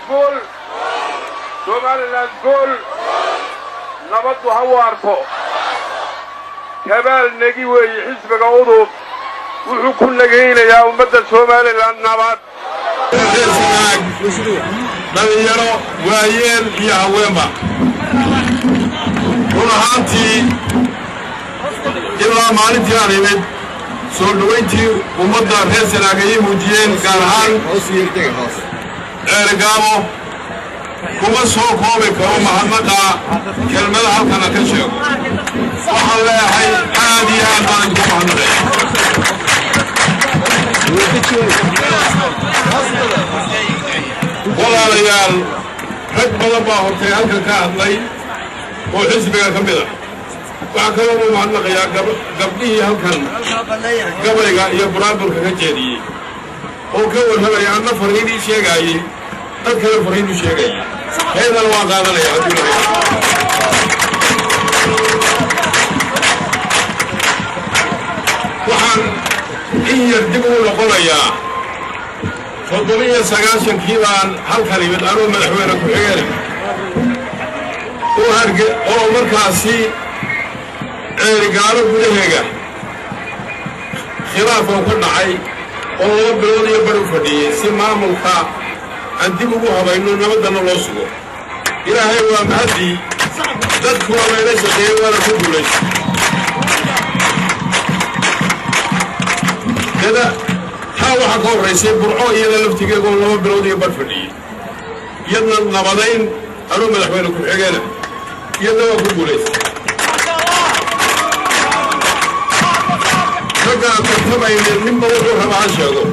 قول سوماليلاند قول نبض هواركو كمال نجي وحزبك عضو وحكون لقينا يا أمة سوماليلاند نبض dhalinyaro waayeel iyo haweenba run ahaantii ilaa maalintii aan imid soo dhowayntii ummadda reer sanaag ayay muujiyeen gaar ahaan ceerigaabo kuma soo koobi karo mahadnaqa kelmada halkana ka sheego waxaan leeyahay aad iyo aad baan idinku mahadnaqaya walaalayaal rag badan baa hortay halkan ka hadlay oo xisbiga ka mid ah waxaa kaloo u mahadnaqayaa gabdhihii halkan gabayga iyo buraanburka ka jeediyey oo ka warramaya anna fariinii sheegaayey dad kale fariinu sheegayay heydana waa qaadanaya haddii waxaan in yar dib ugu noqonayaa 19 baan halkan imid anuu madaxweyne ku-xigeen oo markaasi ceerigaalo gudaheega khilaaf oo ka dhacay oo 2 bilood iyo bar u fadhiyey si maamulka aan dib ugu habayno nabadana loo sugo ilaahay waa mahadii dadku waa meela shaqeeyey waana ku guulaystay waxaa ka horraysay burco iyada laftigeegoo 2 bilood iyo bar fadhiyey iyadna nabadayn anuu madaxweyne ku-xigeena iyadna waa ku guulaystay raggaa tartamayne ninba wuxuu rabaa ha sheego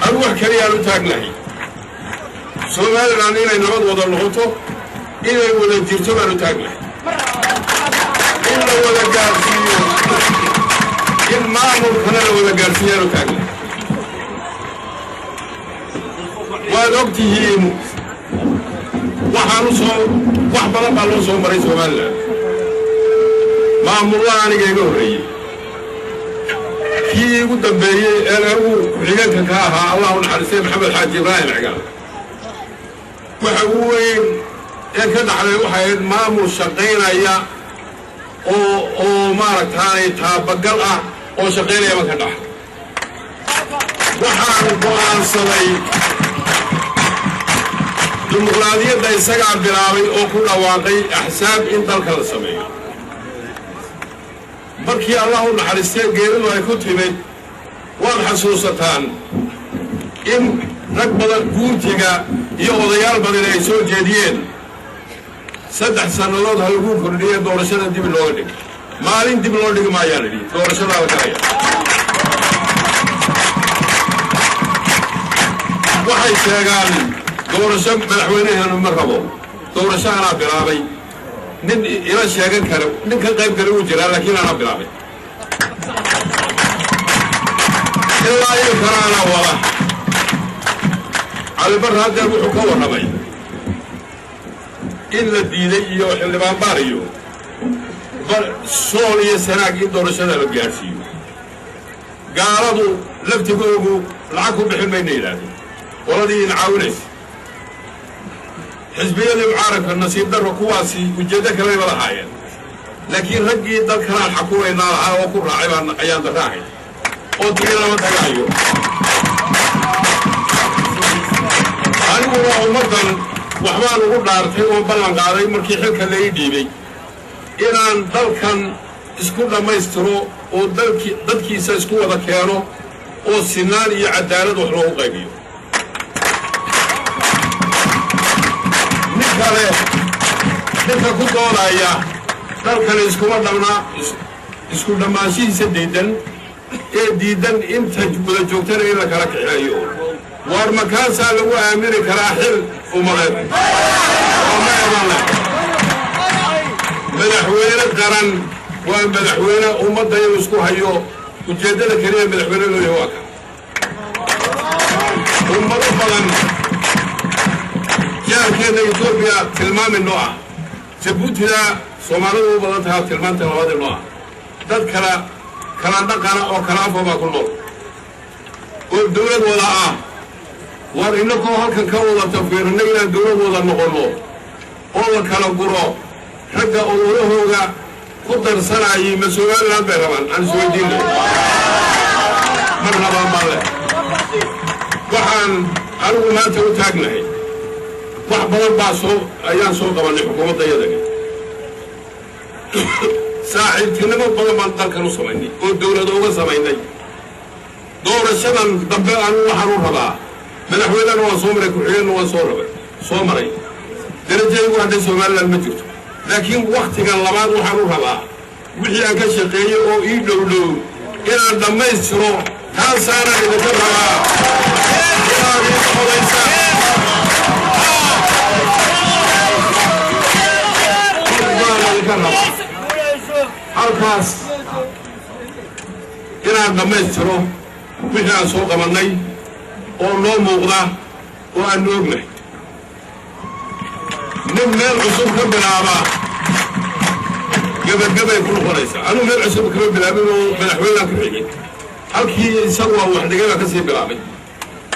anuu wax kaliyaan u taagnahay Somaliland inay nabad wada noqoto inay wada jirto baan u taagnahay in la wada gaarsiiyo in maamulkana la wada gaarsiiyaan u taagnahay waad ogtihiin wax badan baa loo soo maray Somaliland maamullaha aniga iga horreeyey kii ugu dambeeyey ee anigu ku-xigeenka ka ahaa allahu naxariistay maxamed xaaji ibraahim cigaal waxa ugu weyn ee ka dhaxlay waxay ahayd maamul shaqaynaya oo maaragtaanay taabagal ah oo shaqaynaya ma ka dhax waxaan go'aansaday dimuqraadiyadda isagaa bilaabay oo ku dhawaaqay axsaab in dalka la sameeyo markii allahu naxariistay geeridu ay ku timid waad xasuusataan in rag badan guurtiga iyo odayaal badan ay soo jeediyeen 3 sannadood ha lagu kordhiye doorashada dib looga dhig maalin dib loo dhigi maayaa la yidhi doorashadaa la galaya waxay sheegaan doorasho madaxweynaheenu ma rabo doorasho anaa bilaabay nin ila sheegan kara nin ka qayb kale uu jiraa laakiin anaa bilaabay ilaa iyo karaana wada calibarra haddeer wuxuu ka warramay in la diiday iyo xildhibaan baar iyo sool iyo sanaag in doorashada la gaadhsiiyo gaaladu laftigoogu lacag ku bixin mayna yidhaahdeen qoladii in caawinaysa xisbiyadii mucaaradka nasiib darro kuwaasi ujeeddo kaleba lahaayeen laakiin raggii dalkanaan xakumaynaa lahaa oo ku raacay ayaan daraahay oo tigi lama tagaayo anigu waa ummaddan waxbaan ugu dhaartay oo ballan qaaday markii xilka la ii dhiibay inaan dalkan isku dhammaystiro oo dadkiisa isku wada keeno oo sinaan iyo cadaalad wax loogu qaybiyo ninka ku doodaya dalkan iskuma dhamnaa isku dhammaanshihiisa diidan ee diidan inta wada joogtana in la kala kaxeeyo war makaasaa lagu aamini karaa xil ummadeed oo ma eedan leh madaxweyne qaran waa madaxweyne ummadda inuu isku hayo ujeeddada keliya madaxweyne loo yahay waa ka ummado badan jaarkeena Ethiopia tilmaami noo ah Jabuutina Soomaalidu u badan tahay tilmaanta labaad noo ah dad kala dhaqana oo kala afo baa ku nool oo dawlad wada ah وإنكم هلكن كوضا تفكيرنا إلى الدولة وضا نقولوا وضا كلا قروا حتى أولوه قدر سنعي مسؤولان لا بيرمان عن سويدين مرحبا بالله وحان أنو ما توتاقناي وحبا الباسو أيان سوق من الحكومة يدك ساعد كنما بلمان تلك سميني والدولة دوغا سميني دور الشباب دبل أنو حرور هبا من أحوال أنو صومري كحيان وصومري درجة يقول عندي سومال المجرد لكن وقت كان لبعض وحرور هبا وحي أنك شقية أو إيدولو إلى الدمي السرو هل سارة إذا كبرها إلى ريس حليسة halkaas inaan dhammaystiro wixii aan soo qabannay oo noo muuqda oo aan ognahay nin meel cusub ka bilaaba gabagabay ku noqonaysaa anuu meel cusub kama bilaabin oo madaxweynaan ku xigay halkii isagu waa wax dhigaba ka sii bilaabay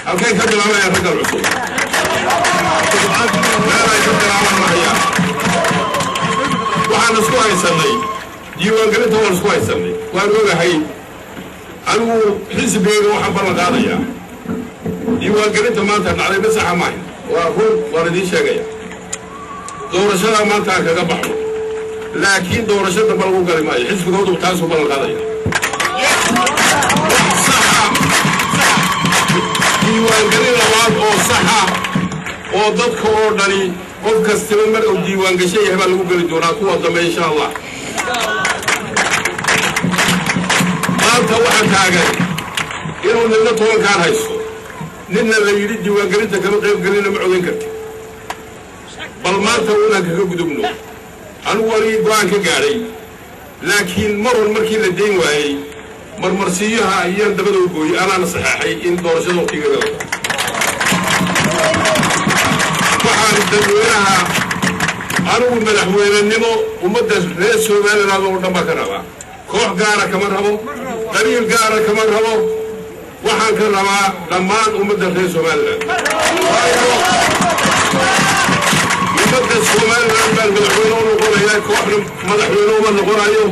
halkay ka bilaabayaan raggan cusub meelay ka bilaaban mahayaan waxaan isku haysannay diiwaangelinta waan isku haysannay waan ogahay anigu xisbigeyga waxaan ballan qaadayaa diiwaangelinta maanta dhacday masaxa maayn waa run waan idiin sheegaya doorashada maanta aan kaga baxno laakiin doorasho damba lagu gali maayo xisbigoodu taasuu ballan qaadaya saxa diiwaangelin labaad oo saxa oo dadka oo dhani qof kastaba mar uu diiwaan gashay yahay baa lagu geli doonaa kuwa dambe insha allah maanta waxaa taagan inuu nina tobankaan haysto nina la yidhi diiwaangelinta kama qaybgelina ma codayn karti bal maanta unaan kaga gudubno anigu anigii go-aan ka gaadhay laakiin marwan markii la dayn waayey marmarsiiyaha ayaan dabada u gooyey anaana saxeexay in doorashada waqtigeeda waxaan dadweynaha anigu madaxweynenimo ummadda reer Soomaaliland oo dhan baa ka rabaa koox gaara kama rabo qabiil gaara kama rabo waxaan ka rabaa dhammaan ummadda reer Soomaaliland ummadda Soomaaliland baan madaxweyne u noqonayaa kooxna madaxweyne uma noqonayo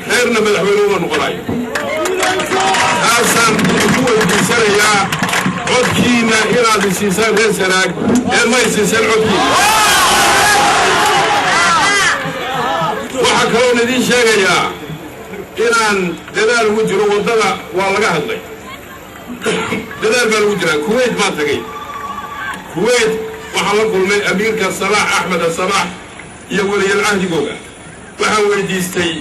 reerna madaxweyne uma noqonayo taasaan ku weydiisanayaa codkiina inaad isiisaan reer Sanaag ee ma isiisaan codkiina waxaa kaloo idiin sheegayaa inaan dadaal ugu jiro waddada waa laga hadlay dadaal baa lagu jiraa Kuwait baan tagay Kuwait waxaa la kulmay amiirka Salah Ahmed Salah iyo waliyal cahdigooga waxaan weydiistay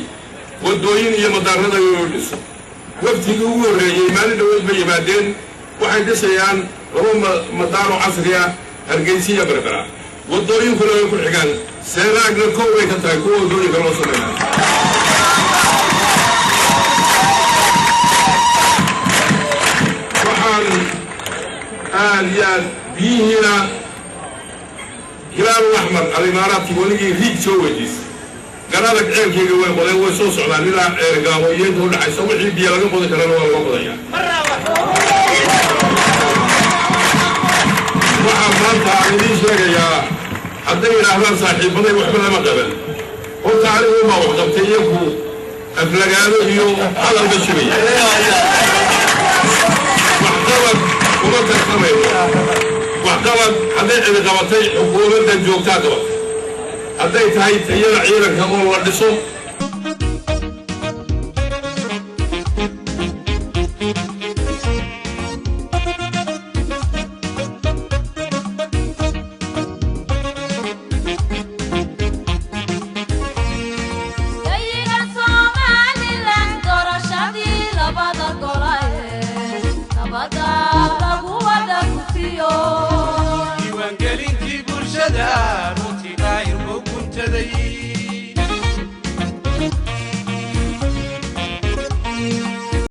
waddooyin iyo madaarada oo dhiso waqtigii ugu horreeyay maalin dhaweed bay yimaadeen waxay dhisayaan laba madaaro casri ah Hargeysa Berbera waddooyinkuna way ku xigaan Sanaagna koow way ka tahay kuwa waddooyinka loo sameeyaa waxaan aad biyihina Hilal Ahmar al-Imaaraati waligii riig soo weydiis garadag ceelkeyga way qodeen way soo socdaan ilaa ceelgaabo iyo inta u dhaxaysa wixii biyo laga qodi karana waa laga qodayaa waxaan maanta aan idiin sheegayaa hadday yidhaahdaan saaxiibaday waxba lama qaban horta anigu baa wax qabtay iyagu aflagaado iyo hadalba shubaya waxqabad kuma tartamayno waxqabad hadday cidi qabatay xukuumadda joogtaa qabatay hadday tahay tayada ciidanka oo la dhiso diiwaangelintii bulshada